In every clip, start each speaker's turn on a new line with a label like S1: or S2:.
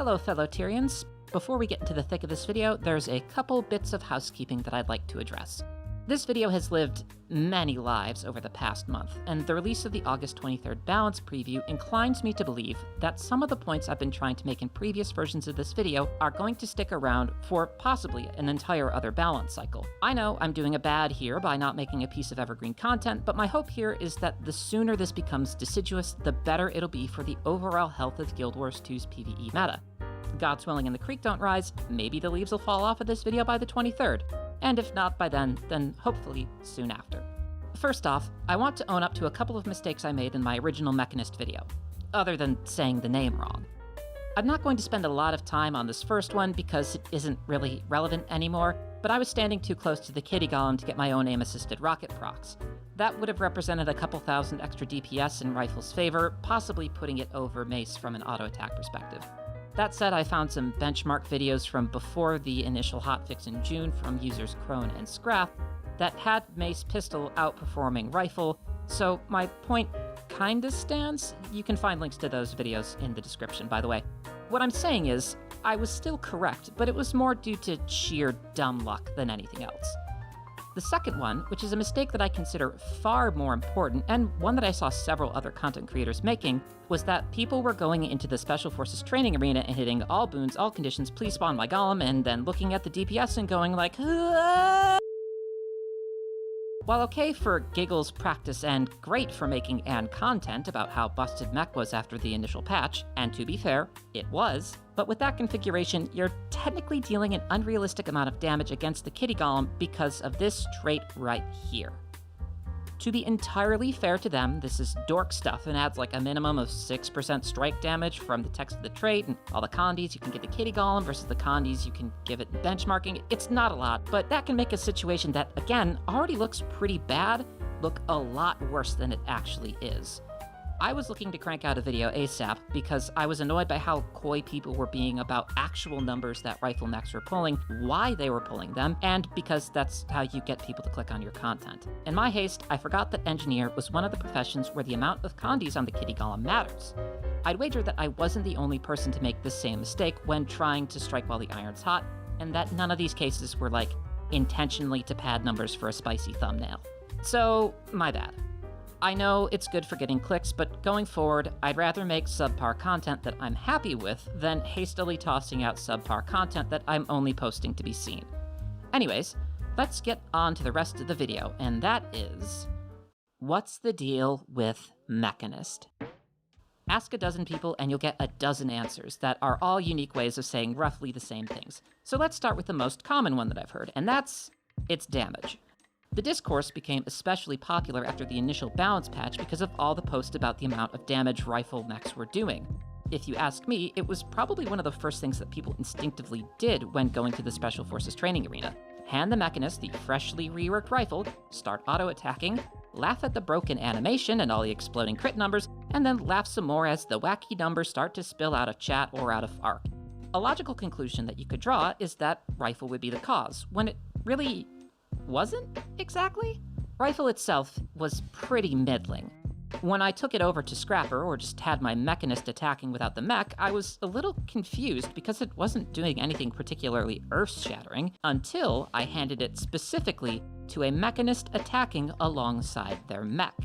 S1: Hello fellow Tyrians. Before we get into the thick of this video, there's a couple bits of housekeeping that I'd like to address. This video has lived many lives over the past month, and the release of the August 23rd balance preview inclines me to believe that some of the points I've been trying to make in previous versions of this video are going to stick around for possibly an entire other balance cycle. I know I'm doing a bad here by not making a piece of evergreen content, but my hope here is that the sooner this becomes deciduous, the better it'll be for the overall health of Guild Wars 2's PvE meta. God swelling and the creek don't rise, maybe the leaves will fall off of this video by the 23rd. And if not by then hopefully soon after. First off, I want to own up to a couple of mistakes I made in my original Mechanist video, other than saying the name wrong. I'm not going to spend a lot of time on this first one because it isn't really relevant anymore, but I was standing too close to the kitty golem to get my own aim-assisted rocket procs. That would have represented a couple thousand extra DPS in Rifle's favor, possibly putting it over Mace from an auto-attack perspective. That said, I found some benchmark videos from before the initial hotfix in June from users Crone and Scrath that had Mace Pistol outperforming Rifle, so my point kinda stands. You can find links to those videos in the description, by the way. What I'm saying is, I was still correct, but it was more due to sheer dumb luck than anything else. The second one, which is a mistake that I consider far more important, and one that I saw several other content creators making, was that people were going into the Special Forces training arena and hitting all boons, all conditions, please spawn my golem, and then looking at the DPS and going like, "Aah!" While okay for giggles, practice, and great for making content about how busted mech was after the initial patch, and to be fair, it was, but with that configuration, you're technically dealing an unrealistic amount of damage against the kitty golem because of this trait right here. To be entirely fair to them, this is dork stuff and adds like a minimum of 6% strike damage from the text of the trait, and all the condies you can give the kitty golem versus the condies you can give it benchmarking. It's not a lot, but that can make a situation that, again, already looks pretty bad, look a lot worse than it actually is. I was looking to crank out a video ASAP because I was annoyed by how coy people were being about actual numbers that rifle mechs were pulling, why they were pulling them, and because that's how you get people to click on your content. In my haste, I forgot that engineer was one of the professions where the amount of condies on the kitty golem matters. I'd wager that I wasn't the only person to make the same mistake when trying to strike while the iron's hot, and that none of these cases were like intentionally to pad numbers for a spicy thumbnail. So, my bad. I know it's good for getting clicks, but going forward, I'd rather make subpar content that I'm happy with than hastily tossing out subpar content that I'm only posting to be seen. Anyways, let's get on to the rest of the video, and that is, what's the deal with Mechanist? Ask a dozen people and you'll get a dozen answers that are all unique ways of saying roughly the same things. So let's start with the most common one that I've heard, and that's, it's damage. The discourse became especially popular after the initial balance patch because of all the posts about the amount of damage rifle mechs were doing. If you ask me, it was probably one of the first things that people instinctively did when going to the Special Forces training arena. Hand the Mechanist the freshly reworked rifle, start auto-attacking, laugh at the broken animation and all the exploding crit numbers, and then laugh some more as the wacky numbers start to spill out of chat or out of ARC. A logical conclusion that you could draw is that rifle would be the cause, when it really wasn't exactly. Rifle itself was pretty middling. When I took it over to Scrapper, or just had my Mechanist attacking without the mech, I was a little confused because it wasn't doing anything particularly earth-shattering until I handed it specifically to a Mechanist attacking alongside their mech.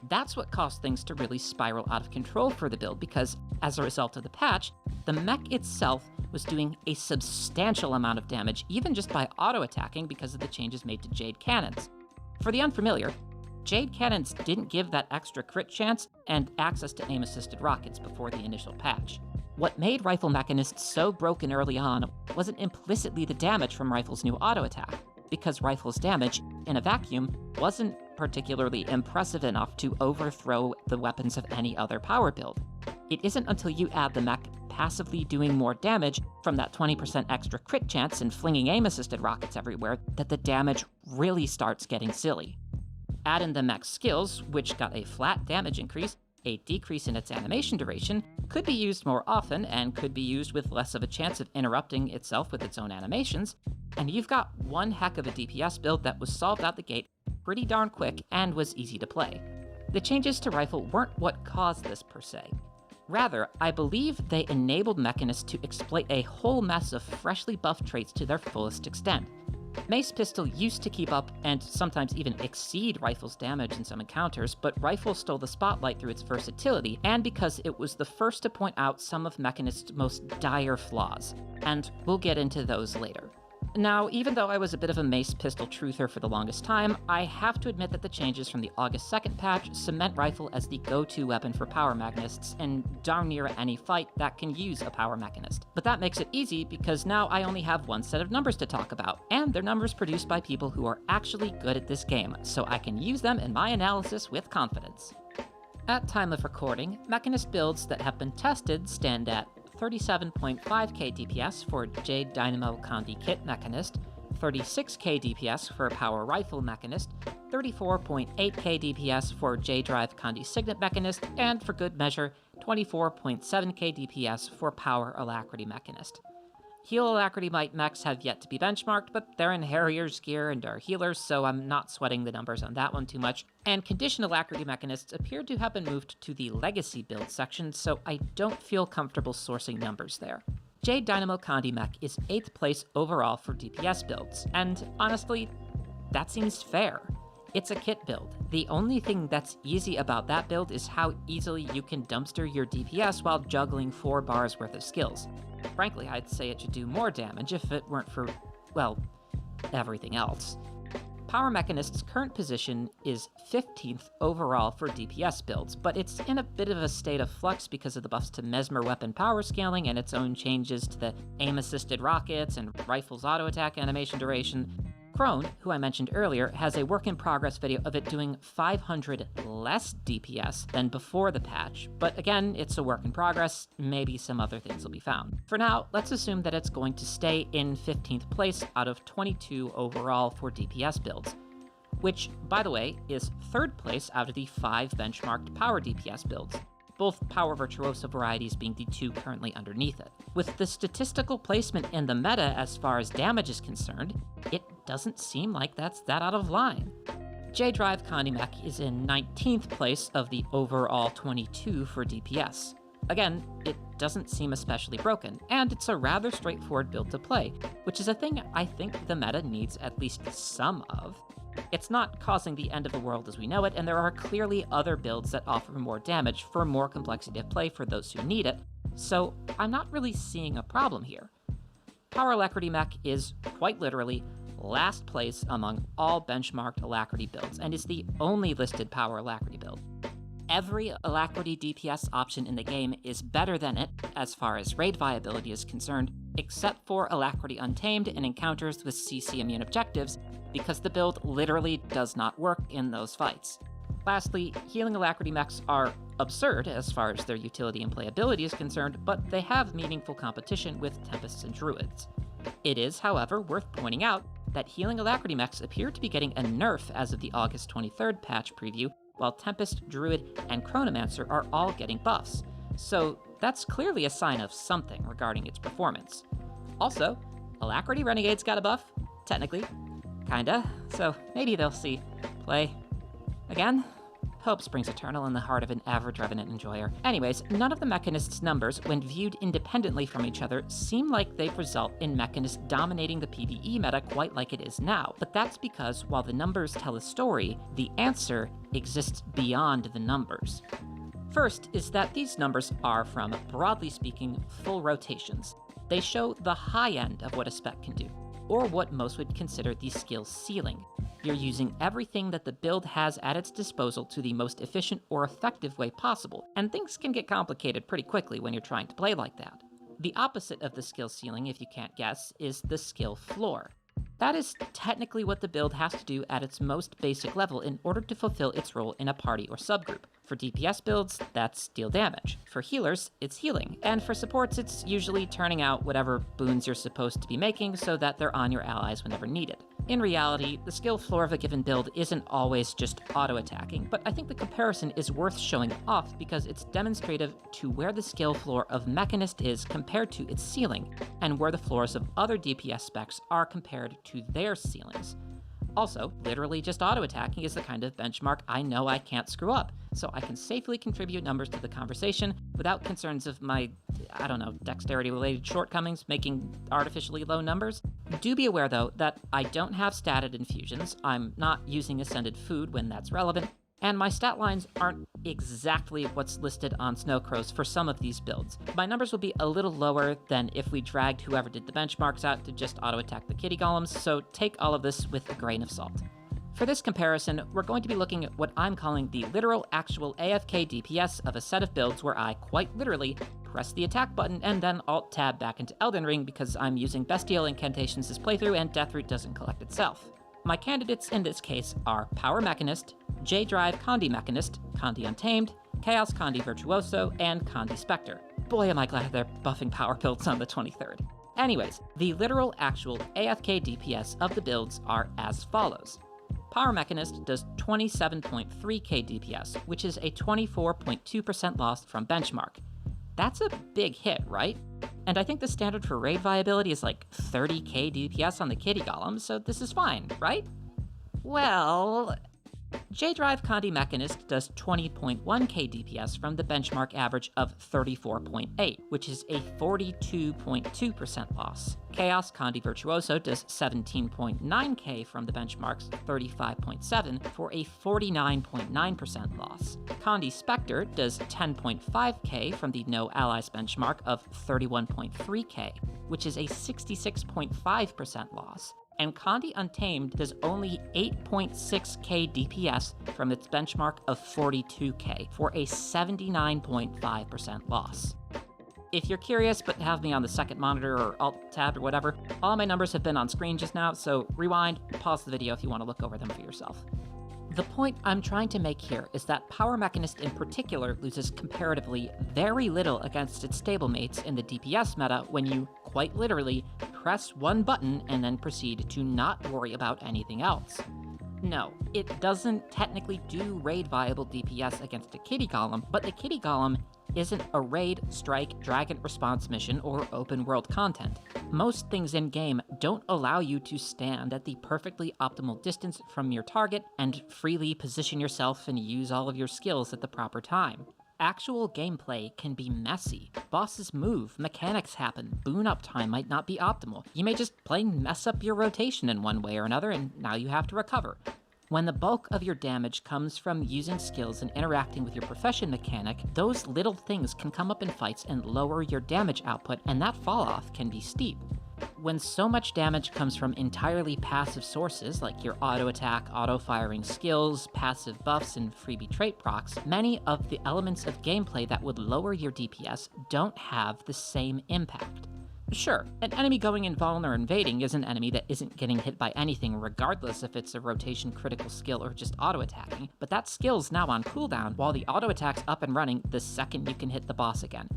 S1: That's what caused things to really spiral out of control for the build because, as a result of the patch, the mech itself was doing a substantial amount of damage even just by auto-attacking because of the changes made to Jade Cannons. For the unfamiliar, Jade Cannons didn't give that extra crit chance and access to aim-assisted rockets before the initial patch. What made Rifle Mechanist so broken early on wasn't implicitly the damage from Rifle's new auto-attack, because Rifle's damage, in a vacuum, wasn't particularly impressive enough to overthrow the weapons of any other power build. It isn't until you add the mech passively doing more damage from that 20% extra crit chance and flinging aim-assisted rockets everywhere that the damage really starts getting silly. Add in the mech's skills, which got a flat damage increase, a decrease in its animation duration, could be used more often, and could be used with less of a chance of interrupting itself with its own animations, and you've got one heck of a DPS build that was solved out the gate pretty darn quick and was easy to play. The changes to Rifle weren't what caused this per se. Rather, I believe they enabled Mechanists to exploit a whole mess of freshly buffed traits to their fullest extent. Mace Pistol used to keep up and sometimes even exceed Rifle's damage in some encounters, but Rifle stole the spotlight through its versatility and because it was the first to point out some of Mechanist's most dire flaws, and we'll get into those later. Now, even though I was a bit of a Mace Pistol truther for the longest time, I have to admit that the changes from the August 2nd patch cement Rifle as the go-to weapon for Power Mechanists in darn near any fight that can use a Power Mechanist. But that makes it easy because now I only have one set of numbers to talk about, and they're numbers produced by people who are actually good at this game, so I can use them in my analysis with confidence. At time of recording, Mechanist builds that have been tested stand at 37.5k DPS for Jade Dynamo Condi Kit Mechanist, 36k DPS for Power Rifle Mechanist, 34.8k DPS for J-Drive Condi Signet Mechanist, and for good measure, 24.7k DPS for Power Alacrity Mechanist. Heal Alacrity Might mechs have yet to be benchmarked, but they're in Harrier's gear and are healers, so I'm not sweating the numbers on that one too much. And Condition Alacrity Mechanists appear to have been moved to the Legacy build section, so I don't feel comfortable sourcing numbers there. Jade Dynamo Condi Mech is 8th place overall for DPS builds, and honestly, that seems fair. It's a kit build. The only thing that's easy about that build is how easily you can dumpster your DPS while juggling 4 bars worth of skills. Frankly, I'd say it should do more damage if it weren't for, well, everything else. Power Mechanist's current position is 15th overall for DPS builds, but it's in a bit of a state of flux because of the buffs to Mesmer weapon power scaling and its own changes to the aim-assisted rockets and Rifle's auto-attack animation duration. Crone, who I mentioned earlier, has a work-in-progress video of it doing 500 less DPS than before the patch, but again, it's a work in progress, maybe some other things will be found. For now, let's assume that it's going to stay in 15th place out of 22 overall for DPS builds, which, by the way, is 3rd place out of the 5 benchmarked power DPS builds, both Power Virtuoso varieties being the 2 currently underneath it. With the statistical placement in the meta as far as damage is concerned, it doesn't seem like that's that out of line. J-Drive Condi Mech is in 19th place of the overall 22 for DPS. Again, it doesn't seem especially broken, and it's a rather straightforward build to play, which is a thing I think the meta needs at least some of. It's not causing the end of the world as we know it, and there are clearly other builds that offer more damage for more complexity of play for those who need it, so I'm not really seeing a problem here. Power Alacrity Mech is, quite literally, last place among all benchmarked Alacrity builds, and is the only listed Power Alacrity build. Every Alacrity DPS option in the game is better than it, as far as raid viability is concerned, except for Alacrity Untamed and encounters with CC immune objectives, because the build literally does not work in those fights. Lastly, healing Alacrity mechs are absurd as far as their utility and playability is concerned, but they have meaningful competition with Tempests and Druids. It is, however, worth pointing out that healing Alacrity mechs appear to be getting a nerf as of the August 23rd patch preview, while Tempest, Druid, and Chronomancer are all getting buffs, so that's clearly a sign of something regarding its performance. Also, Alacrity Renegade's got a buff, technically. Kinda, so maybe they'll see play again? Hope springs eternal in the heart of an average Revenant enjoyer. Anyways, none of the Mechanist's numbers, when viewed independently from each other, seem like they result in Mechanists dominating the PvE meta quite like it is now. But that's because while the numbers tell a story, the answer exists beyond the numbers. First is that these numbers are, from, broadly speaking, full rotations. They show the high end of what a spec can do, or what most would consider the skill ceiling. You're using everything that the build has at its disposal to the most efficient or effective way possible, and things can get complicated pretty quickly when you're trying to play like that. The opposite of the skill ceiling, if you can't guess, is the skill floor. That is technically what the build has to do at its most basic level in order to fulfill its role in a party or subgroup. For DPS builds, that's deal damage. For healers, it's healing. And for supports, it's usually turning out whatever boons you're supposed to be making so that they're on your allies whenever needed. In reality, the skill floor of a given build isn't always just auto-attacking, but I think the comparison is worth showing off because it's demonstrative to where the skill floor of Mechanist is compared to its ceiling, and where the floors of other DPS specs are compared to their ceilings. Also, literally just auto-attacking is the kind of benchmark I know I can't screw up, so I can safely contribute numbers to the conversation without concerns of my, dexterity-related shortcomings making artificially low numbers. Do be aware, though, that I don't have statted infusions, I'm not using ascended food when that's relevant, and my stat lines aren't exactly what's listed on Snowcrows for some of these builds. My numbers will be a little lower than if we dragged whoever did the benchmarks out to just auto-attack the kitty golems, so take all of this with a grain of salt. For this comparison, we're going to be looking at what I'm calling the literal actual AFK DPS of a set of builds where I quite literally press the attack button and then Alt-Tab back into Elden Ring because I'm using Bestial incantations this playthrough and Deathroot doesn't collect itself. My candidates in this case are Power Mechanist, J-Drive Condi Mechanist, Condi Untamed, Chaos Condi Virtuoso, and Condi Spectre. Boy am I glad they're buffing power builds on the 23rd. Anyways, the literal actual AFK DPS of the builds are as follows. Power Mechanist does 27.3k DPS, which is a 24.2% loss from benchmark. That's a big hit, right? And I think the standard for raid viability is like 30k DPS on the kitty golem, so this is fine, right? Well, J-Drive Condi Mechanist does 20.1k DPS from the benchmark average of 34.8, which is a 42.2% loss. Chaos Condi Virtuoso does 17.9k from the benchmark's 35.7 for a 49.9% loss. Condi Spectre does 10.5k from the No Allies benchmark of 31.3k, which is a 66.5% loss. And Condi Untamed does only 8.6k DPS from its benchmark of 42k for a 79.5% loss. If you're curious but have me on the second monitor or Alt-Tab or whatever, all my numbers have been on screen just now, so rewind, pause the video if you want to look over them for yourself. The point I'm trying to make here is that Power Mechanist in particular loses comparatively very little against its stablemates in the DPS meta when you, quite literally, press one button and then proceed to not worry about anything else. No, it doesn't technically do raid viable DPS against a kitty golem, but the kitty golem isn't a raid, strike, dragon response mission, or open world content. Most things in-game don't allow you to stand at the perfectly optimal distance from your target and freely position yourself and use all of your skills at the proper time. Actual gameplay can be messy. Bosses move, mechanics happen, boon-up time might not be optimal. You may just plain mess up your rotation in one way or another, and now you have to recover. When the bulk of your damage comes from using skills and interacting with your profession mechanic, those little things can come up in fights and lower your damage output, and that fall-off can be steep. When so much damage comes from entirely passive sources, like your auto-attack, auto-firing skills, passive buffs, and freebie trait procs, many of the elements of gameplay that would lower your DPS don't have the same impact. Sure, an enemy going invuln or invading is an enemy that isn't getting hit by anything regardless if it's a rotation critical skill or just auto-attacking, but that skill's now on cooldown while the auto-attack's up and running the second you can hit the boss again.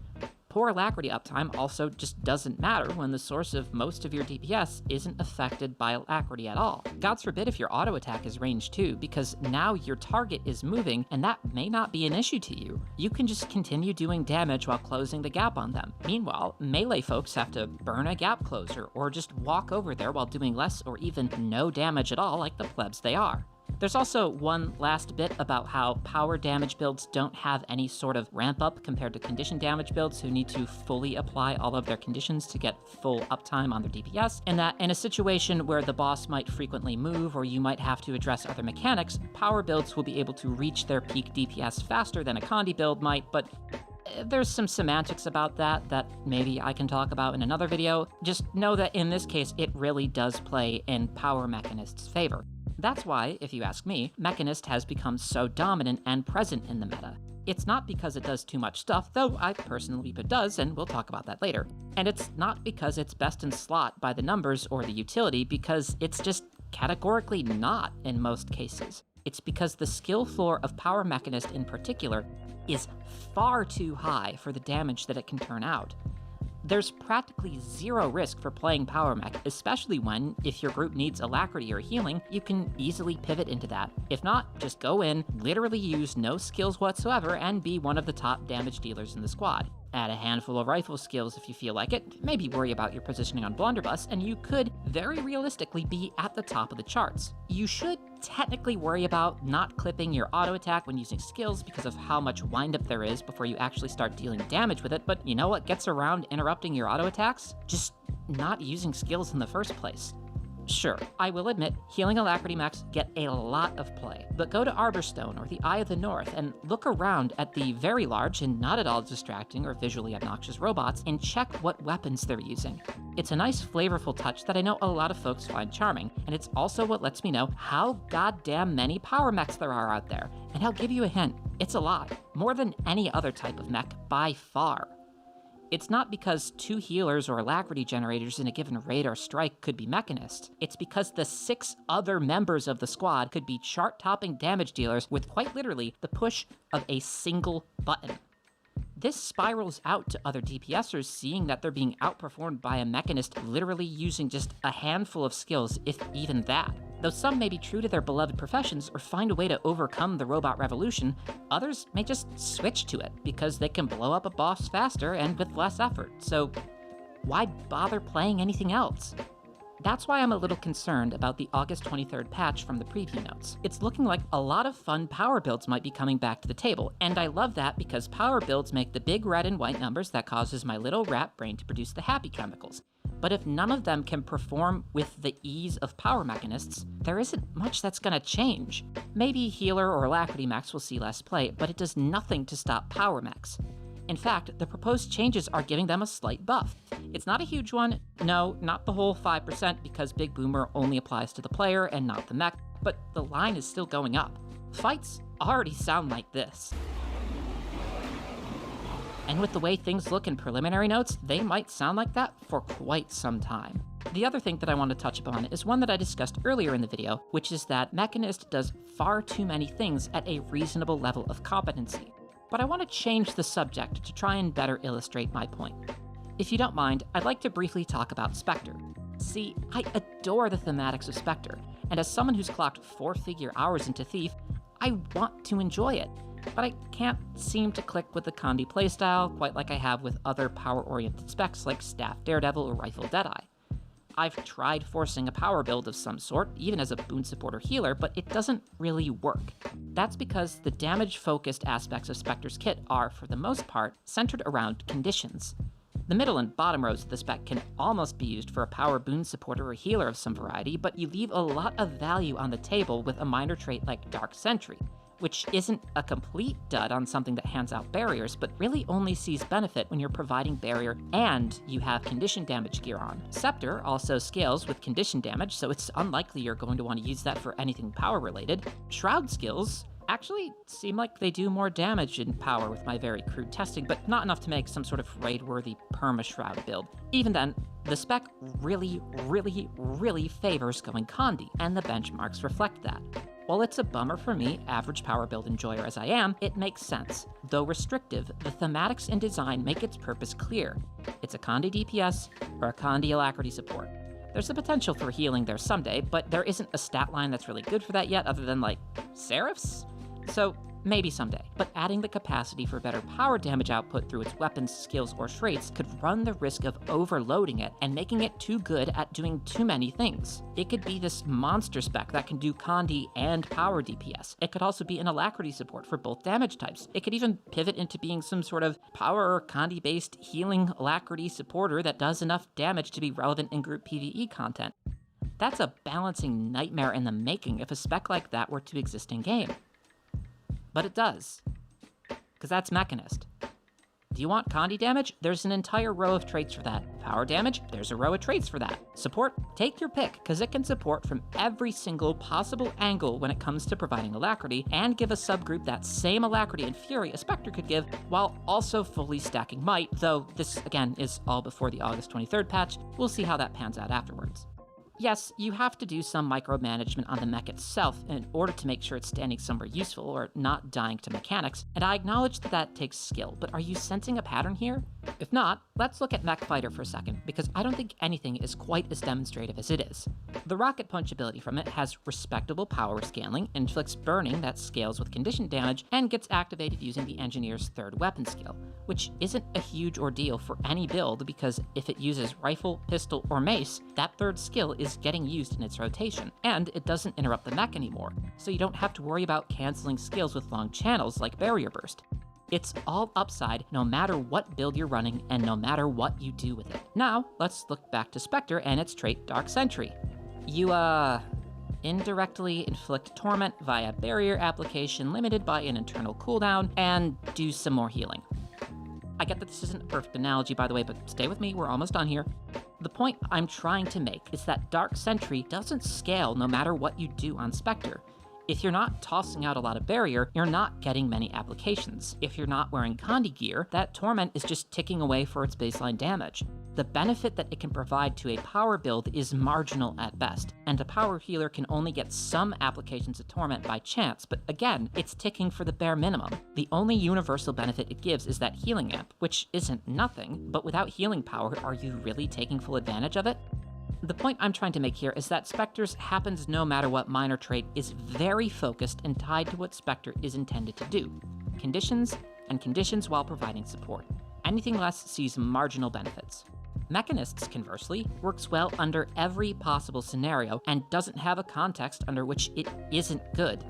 S1: Poor alacrity uptime also just doesn't matter when the source of most of your DPS isn't affected by alacrity at all. God forbid if your auto attack is range 2, because now your target is moving and that may not be an issue to you. You can just continue doing damage while closing the gap on them. Meanwhile, melee folks have to burn a gap closer or just walk over there while doing less or even no damage at all like the plebs they are. There's also one last bit about how power damage builds don't have any sort of ramp up compared to condition damage builds who need to fully apply all of their conditions to get full uptime on their DPS, and that in a situation where the boss might frequently move or you might have to address other mechanics, power builds will be able to reach their peak DPS faster than a Condi build might, but there's some semantics about that maybe I can talk about in another video. Just know that in this case, it really does play in Power Mechanist's favor. That's why, if you ask me, Mechanist has become so dominant and present in the meta. It's not because it does too much stuff, though I personally believe it does, and we'll talk about that later. And it's not because it's best in slot by the numbers or the utility, because it's just categorically not in most cases. It's because the skill floor of Power Mechanist in particular is far too high for the damage that it can turn out. There's practically zero risk for playing Power Mech, especially when, if your group needs alacrity or healing, you can easily pivot into that. If not, just go in, literally use no skills whatsoever, and be one of the top damage dealers in the squad. Add a handful of rifle skills if you feel like it, maybe worry about your positioning on blunderbuss, and you could very realistically be at the top of the charts. You should technically worry about not clipping your auto attack when using skills because of how much windup there is before you actually start dealing damage with it, but you know what gets around interrupting your auto attacks? Just not using skills in the first place. Sure, I will admit, healing alacrity mechs get a lot of play, but go to Arborstone or the Eye of the North and look around at the very large and not at all distracting or visually obnoxious robots and check what weapons they're using. It's a nice flavorful touch that I know a lot of folks find charming, and it's also what lets me know how goddamn many power mechs there are out there, and I'll give you a hint, it's a lot, more than any other type of mech by far. It's not because 2 healers or alacrity generators in a given raid or strike could be Mechanists. It's because the 6 other members of the squad could be chart-topping damage dealers with quite literally the push of a single button. This spirals out to other DPSers seeing that they're being outperformed by a Mechanist literally using just a handful of skills, if even that. Though some may be true to their beloved professions or find a way to overcome the robot revolution, others may just switch to it because they can blow up a boss faster and with less effort, so why bother playing anything else? That's why I'm a little concerned about the August 23rd patch from the preview notes. It's looking like a lot of fun power builds might be coming back to the table, and I love that because power builds make the big red and white numbers that causes my little rat brain to produce the happy chemicals. But if none of them can perform with the ease of power mechanists, there isn't much that's gonna change. Maybe healer or alacrity mechs will see less play, but it does nothing to stop power mechs. In fact, the proposed changes are giving them a slight buff. It's not a huge one, no, not the whole 5% because Big Boomer only applies to the player and not the mech, but the line is still going up. Fights already sound like this. And with the way things look in preliminary notes, they might sound like that for quite some time. The other thing that I want to touch upon is one that I discussed earlier in the video, which is that Mechanist does far too many things at a reasonable level of competency. But I want to change the subject to try and better illustrate my point. If you don't mind, I'd like to briefly talk about Spectre. See, I adore the thematics of Spectre, and as someone who's clocked 4-figure hours into Thief, I want to enjoy it. But I can't seem to click with the Condi playstyle quite like I have with other power-oriented specs like Staff Daredevil or Rifle Deadeye. I've tried forcing a power build of some sort, even as a boon support or healer, but it doesn't really work. That's because the damage-focused aspects of Spectre's kit are, for the most part, centered around conditions. The middle and bottom rows of the spec can almost be used for a power boon supporter or healer of some variety, but you leave a lot of value on the table with a minor trait like Dark Sentry, which isn't a complete dud on something that hands out barriers, but really only sees benefit when you're providing barrier and you have condition damage gear on. Scepter also scales with condition damage, so it's unlikely you're going to want to use that for anything power related. Shroud skills actually seem like they do more damage in power with my very crude testing, but not enough to make some sort of raid-worthy perma-shroud build. Even then, the spec really favors going Condi, and the benchmarks reflect that. While it's a bummer for me, average power build enjoyer as I am, it makes sense. Though restrictive, the thematics and design make its purpose clear. It's a Condi DPS or a Condi alacrity support. There's the potential for healing there someday, but there isn't a stat line that's really good for that yet other than, like, Seraphs? So, maybe someday. But adding the capacity for better power damage output through its weapons, skills, or traits could run the risk of overloading it and making it too good at doing too many things. It could be this monster spec that can do Condi and power DPS. It could also be an alacrity support for both damage types. It could even pivot into being some sort of power or Condi-based healing alacrity supporter that does enough damage to be relevant in group PvE content. That's a balancing nightmare in the making if a spec like that were to exist in game. But it does, because that's Mechanist. Do you want Condi damage? There's an entire row of traits for that. Power damage? There's a row of traits for that. Support? Take your pick, because it can support from every single possible angle when it comes to providing alacrity, and give a subgroup that same alacrity and fury a Spectre could give, while also fully stacking might, though this, again, is all before the August 23rd patch. We'll see how that pans out afterwards. Yes, you have to do some micromanagement on the mech itself in order to make sure it's standing somewhere useful or not dying to mechanics, and I acknowledge that that takes skill, but are you sensing a pattern here? If not, let's look at Mech Fighter for a second, because I don't think anything is quite as demonstrative as it is. The rocket punch ability from it has respectable power scaling, inflicts burning that scales with condition damage, and gets activated using the engineer's third weapon skill, which isn't a huge ordeal for any build because if it uses rifle, pistol, or mace, that third skill is getting used in its rotation, and it doesn't interrupt the mech anymore, so you don't have to worry about canceling skills with long channels like Barrier Burst. It's all upside no matter what build you're running and no matter what you do with it. Now, let's look back to Spectre and its trait Dark Sentry. You, indirectly inflict torment via barrier application limited by an internal cooldown, and do some more healing. I get that this isn't a perfect analogy, by the way, but stay with me, we're almost done here. The point I'm trying to make is that Dark Sentry doesn't scale no matter what you do on Spectre. If you're not tossing out a lot of barrier, you're not getting many applications. If you're not wearing Condi gear, that torment is just ticking away for its baseline damage. The benefit that it can provide to a power build is marginal at best, and a power healer can only get some applications of torment by chance, but again, it's ticking for the bare minimum. The only universal benefit it gives is that healing amp, which isn't nothing, but without healing power, are you really taking full advantage of it? The point I'm trying to make here is that Spectre's happens no matter what minor trait is very focused and tied to what Spectre is intended to do. Conditions, and conditions while providing support. Anything less sees marginal benefits. Mechanists, conversely, works well under every possible scenario and doesn't have a context under which it isn't good.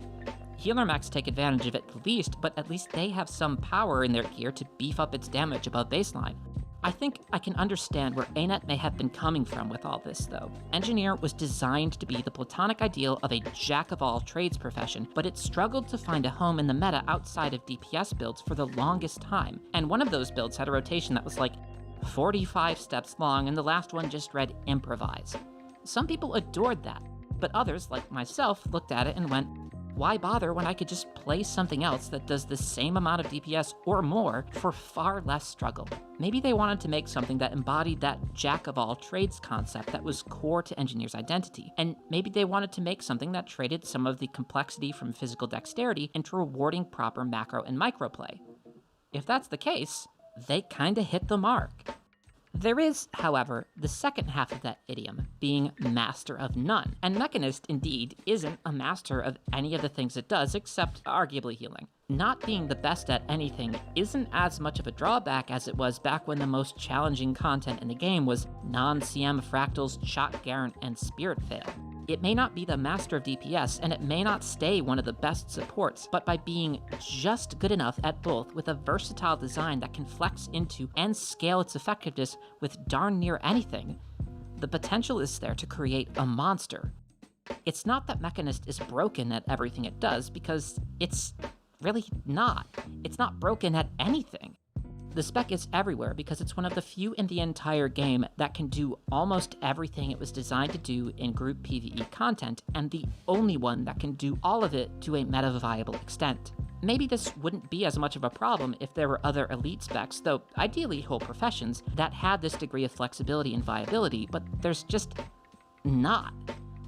S1: Healer mechs take advantage of it the least, but at least they have some power in their gear to beef up its damage above baseline. I think I can understand where ANET may have been coming from with all this, though. Engineer was designed to be the platonic ideal of a jack-of-all-trades profession, but it struggled to find a home in the meta outside of DPS builds for the longest time, and one of those builds had a rotation that was like 45 steps long, and the last one just read improvise. Some people adored that, but others, like myself, looked at it and went, why bother when I could just play something else that does the same amount of DPS or more for far less struggle? Maybe they wanted to make something that embodied that jack-of-all-trades concept that was core to Engineer's identity, and maybe they wanted to make something that traded some of the complexity from physical dexterity into rewarding proper macro and micro play. If that's the case, they kinda hit the mark. There is, however, the second half of that idiom, being master of none, and Mechanist, indeed, isn't a master of any of the things it does except arguably healing. Not being the best at anything isn't as much of a drawback as it was back when the most challenging content in the game was non-CM fractals, Shot Garant, and Spirit Veil. It may not be the master of DPS, and it may not stay one of the best supports, but by being just good enough at both with a versatile design that can flex into and scale its effectiveness with darn near anything, the potential is there to create a monster. It's not that Mechanist is broken at everything it does, because it's really not. It's not broken at anything. The spec is everywhere because it's one of the few in the entire game that can do almost everything it was designed to do in group PvE content, and the only one that can do all of it to a meta-viable extent. Maybe this wouldn't be as much of a problem if there were other elite specs, though ideally whole professions, that had this degree of flexibility and viability, but there's just not.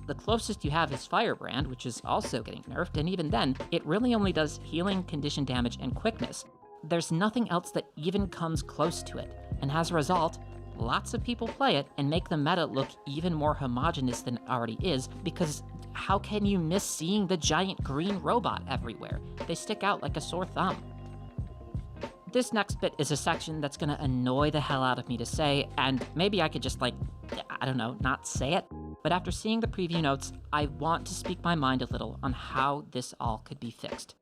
S1: The closest you have is Firebrand, which is also getting nerfed, and even then, it really only does healing, condition damage, and quickness. There's nothing else that even comes close to it, and as a result, lots of people play it and make the meta look even more homogenous than it already is, because how can you miss seeing the giant green robot everywhere? They stick out like a sore thumb. This next bit is a section that's gonna annoy the hell out of me to say, and maybe I could just not say it, but after seeing the preview notes, I want to speak my mind a little on how this all could be fixed.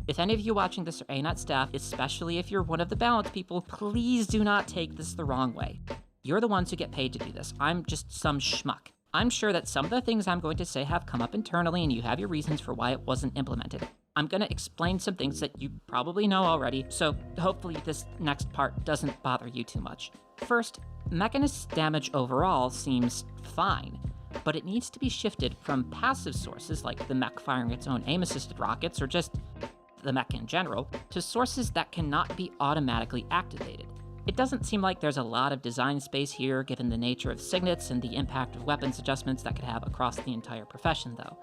S1: If any of you watching this are ANET staff, especially if you're one of the balance people, please do not take this the wrong way. You're the ones who get paid to do this. I'm just some schmuck. I'm sure that some of the things I'm going to say have come up internally and you have your reasons for why it wasn't implemented. I'm going to explain some things that you probably know already, so hopefully this next part doesn't bother you too much. First, Mechanist's damage overall seems fine, but it needs to be shifted from passive sources like the mech firing its own aim-assisted rockets or just the mech in general, to sources that cannot be automatically activated. It doesn't seem like there's a lot of design space here given the nature of signets and the impact of weapons adjustments that could have across the entire profession, though.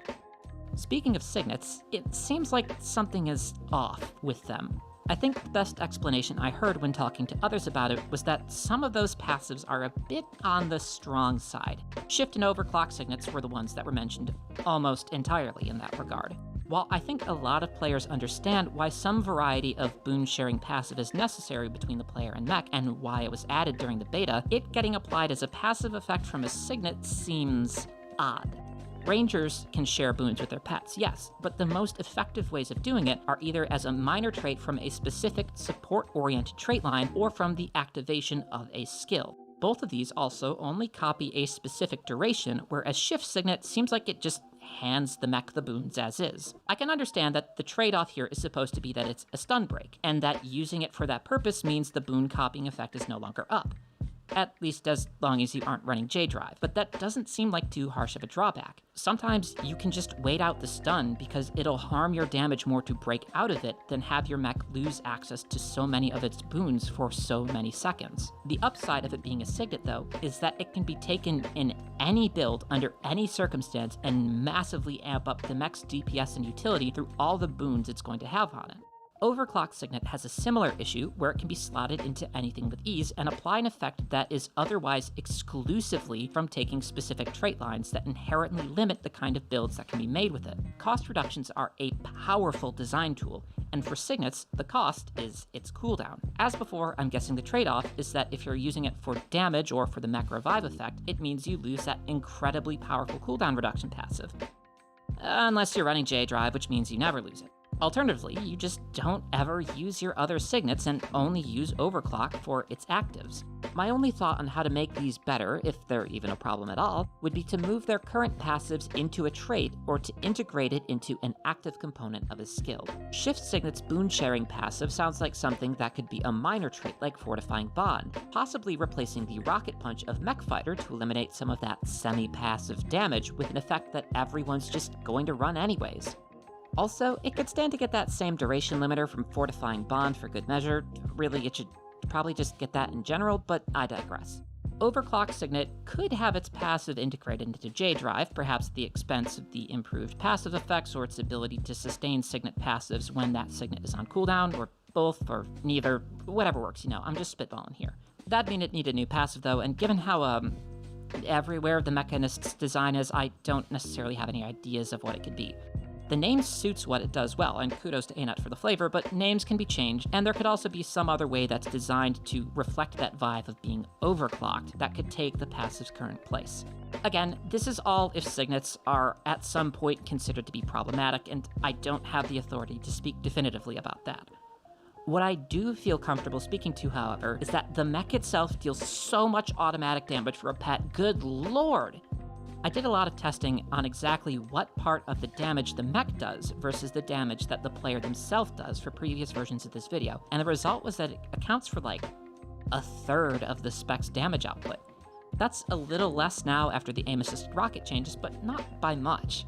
S1: Speaking of signets, it seems like something is off with them. I think the best explanation I heard when talking to others about it was that some of those passives are a bit on the strong side. Shift and overclock signets were the ones that were mentioned almost entirely in that regard. While I think a lot of players understand why some variety of boon sharing passive is necessary between the player and mech and why it was added during the beta, it getting applied as a passive effect from a signet seems odd. Rangers can share boons with their pets, yes, but the most effective ways of doing it are either as a minor trait from a specific support-oriented trait line or from the activation of a skill. Both of these also only copy a specific duration, whereas Shift Signet seems like it just hands the mech the boons as is. I can understand that the trade-off here is supposed to be that it's a stun break, and that using it for that purpose means the boon copying effect is no longer up. At least as long as you aren't running J-Drive, but that doesn't seem like too harsh of a drawback. Sometimes you can just wait out the stun because it'll harm your damage more to break out of it than have your mech lose access to so many of its boons for so many seconds. The upside of it being a signet, though, is that it can be taken in any build under any circumstance and massively amp up the mech's DPS and utility through all the boons it's going to have on it. Overclock Signet has a similar issue where it can be slotted into anything with ease and apply an effect that is otherwise exclusively from taking specific trait lines that inherently limit the kind of builds that can be made with it. Cost reductions are a powerful design tool, and for Signets, the cost is its cooldown. As before, I'm guessing the trade-off is that if you're using it for damage or for the mech revive effect, it means you lose that incredibly powerful cooldown reduction passive. Unless you're running J-Drive, which means you never lose it. Alternatively, you just don't ever use your other signets and only use Overclock for its actives. My only thought on how to make these better, if they're even a problem at all, would be to move their current passives into a trait or to integrate it into an active component of a skill. Shift Signet's boon sharing passive sounds like something that could be a minor trait like Fortifying Bond, possibly replacing the Rocket Punch of Mech Fighter to eliminate some of that semi-passive damage with an effect that everyone's just going to run anyways. Also, it could stand to get that same duration limiter from Fortifying Bond for good measure. Really, it should probably just get that in general, but I digress. Overclock Signet could have its passive integrated into J-Drive, perhaps at the expense of the improved passive effects or its ability to sustain Signet passives when that Signet is on cooldown, or both, or neither, whatever works, I'm just spitballing here. That'd mean it need a new passive though, and given how, everywhere the Mechanist's design is, I don't necessarily have any ideas of what it could be. The name suits what it does well, and kudos to ANUT for the flavor, but names can be changed, and there could also be some other way that's designed to reflect that vibe of being overclocked that could take the passive's current place. Again, this is all if signets are at some point considered to be problematic, and I don't have the authority to speak definitively about that. What I do feel comfortable speaking to, however, is that the mech itself deals so much automatic damage for a pet, good lord! I did a lot of testing on exactly what part of the damage the mech does versus the damage that the player themselves does for previous versions of this video, and the result was that it accounts for like a third of the spec's damage output. That's a little less now after the aim-assisted rocket changes, but not by much.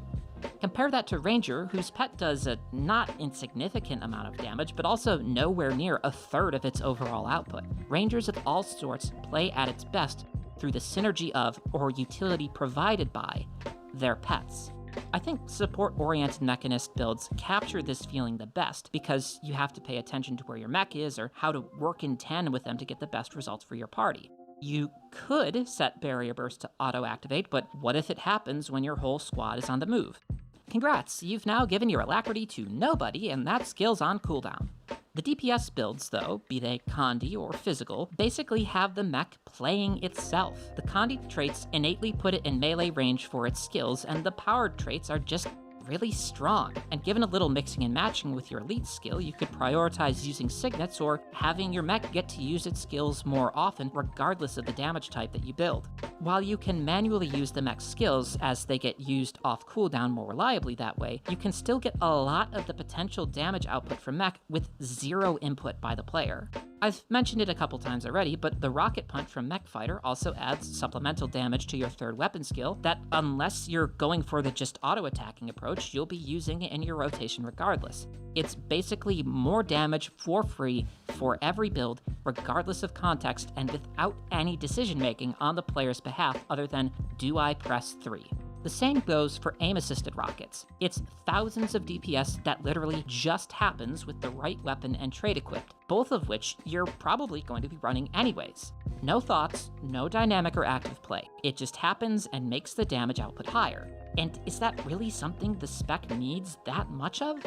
S1: Compare that to Ranger, whose pet does a not insignificant amount of damage, but also nowhere near a third of its overall output. Rangers of all sorts play at its best through the synergy of, or utility provided by, their pets. I think support-oriented Mechanist builds capture this feeling the best because you have to pay attention to where your mech is or how to work in tandem with them to get the best results for your party. You could set Barrier Burst to auto-activate, but what if it happens when your whole squad is on the move? Congrats, you've now given your alacrity to nobody and that skill's on cooldown. The DPS builds, though, be they Condi or physical, basically have the mech playing itself. The Condi traits innately put it in melee range for its skills, and the powered traits are just really strong. And given a little mixing and matching with your elite skill, you could prioritize using signets or having your mech get to use its skills more often regardless of the damage type that you build. While you can manually use the mech's skills as they get used off cooldown more reliably that way, you can still get a lot of the potential damage output from mech with zero input by the player. I've mentioned it a couple times already, but the rocket punch from Mech Fighter also adds supplemental damage to your third weapon skill that, unless you're going for the just auto-attacking approach, you'll be using in your rotation regardless. It's basically more damage for free for every build, regardless of context, and without any decision-making on the player's behalf other than, do I press 3? The same goes for aim-assisted rockets. It's thousands of DPS that literally just happens with the right weapon and trait equipped, both of which you're probably going to be running anyways. No thoughts, no dynamic or active play. It just happens and makes the damage output higher. And is that really something the spec needs that much of?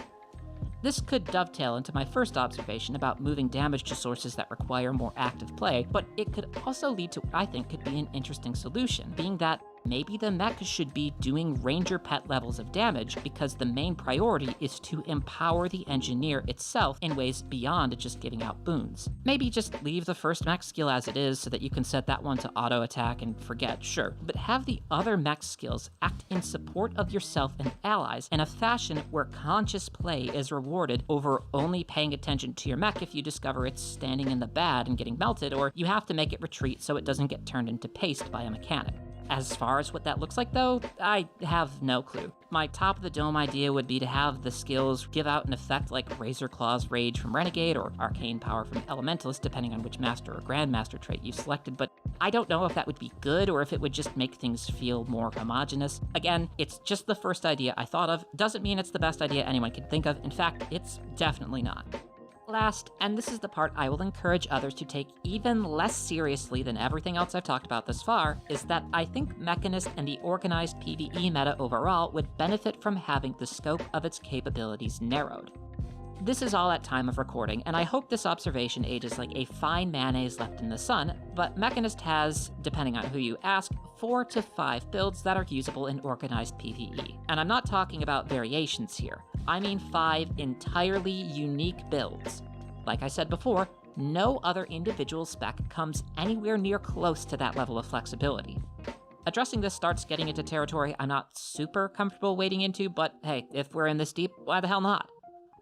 S1: This could dovetail into my first observation about moving damage to sources that require more active play, but it could also lead to what I think could be an interesting solution, being that maybe the mech should be doing ranger pet levels of damage because the main priority is to empower the engineer itself in ways beyond just giving out boons. Maybe just leave the first mech skill as it is so that you can set that one to auto attack and forget, sure, but have the other mech skills act in support of yourself and allies in a fashion where conscious play is rewarded over only paying attention to your mech if you discover it's standing in the bad and getting melted, or you have to make it retreat so it doesn't get turned into paste by a mechanic. As far as what that looks like though, I have no clue. My top of the dome idea would be to have the skills give out an effect like Razor Claw's Rage from Renegade or Arcane Power from Elementalist, depending on which Master or Grandmaster trait you've selected, but I don't know if that would be good or if it would just make things feel more homogenous. Again, it's just the first idea I thought of. Doesn't mean it's the best idea anyone could think of. In fact, it's definitely not. Last, and this is the part I will encourage others to take even less seriously than everything else I've talked about thus far, is that I think Mechanist and the organized PvE meta overall would benefit from having the scope of its capabilities narrowed. This is all at time of recording, and I hope this observation ages like a fine mayonnaise left in the sun, but Mechanist has, depending on who you ask, 4 to 5 builds that are usable in organized PvE. And I'm not talking about variations here. I mean 5 entirely unique builds. Like I said before, no other individual spec comes anywhere near close to that level of flexibility. Addressing this starts getting into territory I'm not super comfortable wading into, but hey, if we're in this deep, why the hell not?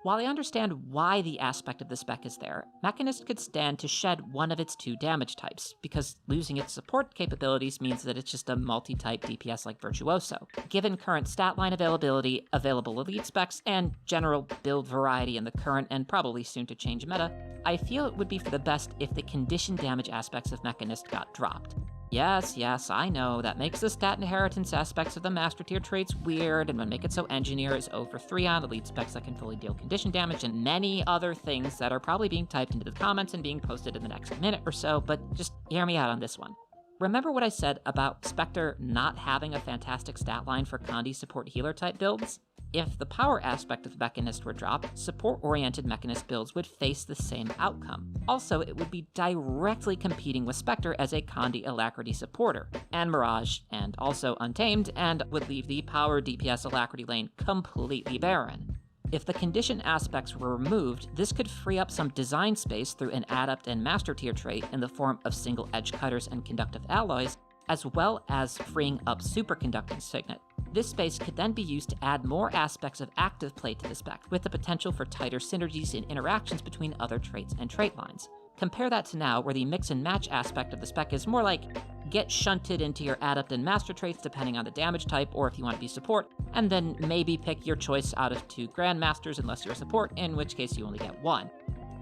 S1: While I understand why the aspect of the spec is there, Mechanist could stand to shed one of its 2 damage types, because losing its support capabilities means that it's just a multi-type DPS like Virtuoso. Given current stat line availability, available elite specs, and general build variety in the current and probably soon to change meta, I feel it would be for the best if the condition damage aspects of Mechanist got dropped. Yes, I know, that makes the stat inheritance aspects of the master tier traits weird and would make it so Engineer is over 3 on elite specs that can fully deal condition damage and many other things that are probably being typed into the comments and being posted in the next minute or so, but just hear me out on this one. Remember what I said about Spectre not having a fantastic stat line for Condi support healer type builds? If the power aspect of Mechanist were dropped, support-oriented Mechanist builds would face the same outcome. Also, it would be directly competing with Spectre as a Condi Alacrity supporter, and Mirage, and also Untamed, and would leave the power DPS Alacrity lane completely barren. If the condition aspects were removed, this could free up some design space through an Adept and Master tier trait in the form of single edge cutters and conductive alloys, as well as freeing up superconducting signet. This space could then be used to add more aspects of active play to the spec, with the potential for tighter synergies in interactions between other traits and trait lines. Compare that to now, where the mix and match aspect of the spec is more like, get shunted into your Adept and Master traits depending on the damage type, or if you want to be support, and then maybe pick your choice out of 2 Grandmasters unless you're a support, in which case you only get 1.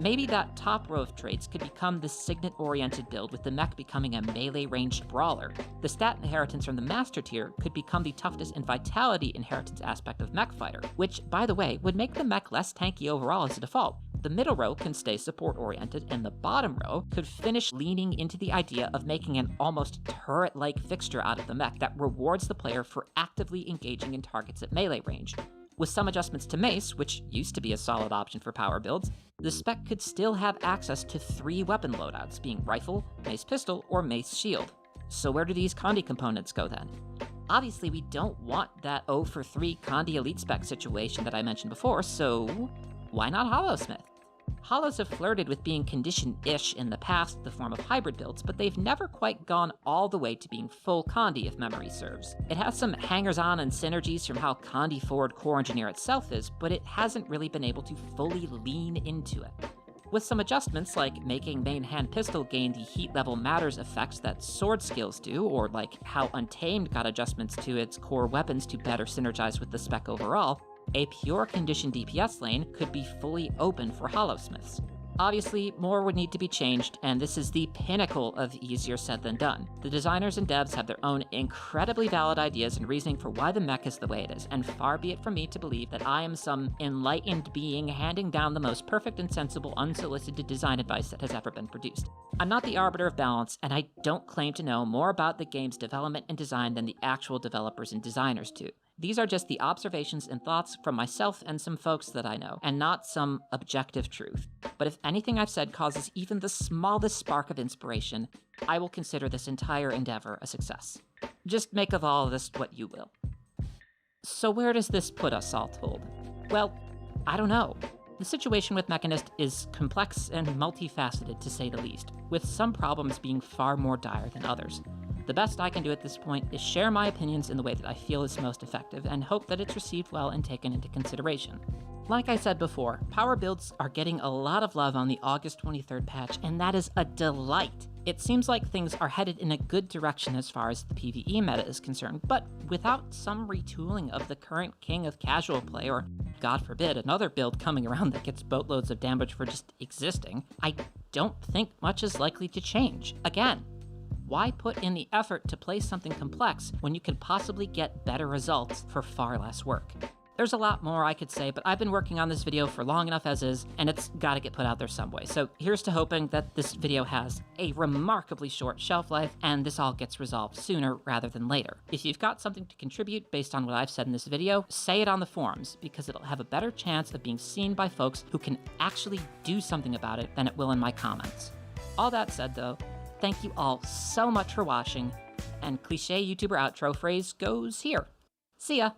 S1: Maybe that top row of traits could become the signet-oriented build, with the mech becoming a melee-ranged brawler. The stat inheritance from the Master tier could become the toughness and vitality inheritance aspect of Mech Fighter, which, by the way, would make the mech less tanky overall as a default. The middle row can stay support-oriented, and the bottom row could finish leaning into the idea of making an almost turret-like fixture out of the mech that rewards the player for actively engaging in targets at melee range. With some adjustments to Mace, which used to be a solid option for power builds, the spec could still have access to 3 weapon loadouts, being Rifle, Mace Pistol, or Mace Shield. So where do these Condi components go then? Obviously we don't want that 0 for 3 Condi elite spec situation that I mentioned before, so why not Hollowsmith? Hollows have flirted with being condition-ish in the past in the form of hybrid builds, but they've never quite gone all the way to being full Condi if memory serves. It has some hangers-on and synergies from how Condi-forward core engineer itself is, but it hasn't really been able to fully lean into it. With some adjustments, like making main hand pistol gain the heat level matters effects that sword skills do, or like how Untamed got adjustments to its core weapons to better synergize with the spec overall, a pure condition DPS lane could be fully open for Hollowsmiths. Obviously, more would need to be changed, and this is the pinnacle of easier said than done. The designers and devs have their own incredibly valid ideas and reasoning for why the mech is the way it is, and far be it from me to believe that I am some enlightened being handing down the most perfect and sensible unsolicited design advice that has ever been produced. I'm not the arbiter of balance, and I don't claim to know more about the game's development and design than the actual developers and designers do. These are just the observations and thoughts from myself and some folks that I know, and not some objective truth. But if anything I've said causes even the smallest spark of inspiration, I will consider this entire endeavor a success. Just make of all of this what you will. So where does this put us, all told? Well, I don't know. The situation with Mechanist is complex and multifaceted, to say the least, with some problems being far more dire than others. The best I can do at this point is share my opinions in the way that I feel is most effective, and hope that it's received well and taken into consideration. Like I said before, power builds are getting a lot of love on the August 23rd patch, and that is a delight. It seems like things are headed in a good direction as far as the PvE meta is concerned, but without some retooling of the current king of casual play, or God forbid, another build coming around that gets boatloads of damage for just existing, I don't think much is likely to change. Again, why put in the effort to play something complex when you can possibly get better results for far less work? There's a lot more I could say, but I've been working on this video for long enough as is, and it's gotta get put out there some way. So here's to hoping that this video has a remarkably short shelf life, and this all gets resolved sooner rather than later. If you've got something to contribute based on what I've said in this video, say it on the forums, because it'll have a better chance of being seen by folks who can actually do something about it than it will in my comments. All that said though, thank you all so much for watching, and cliche YouTuber outro phrase goes here. See ya!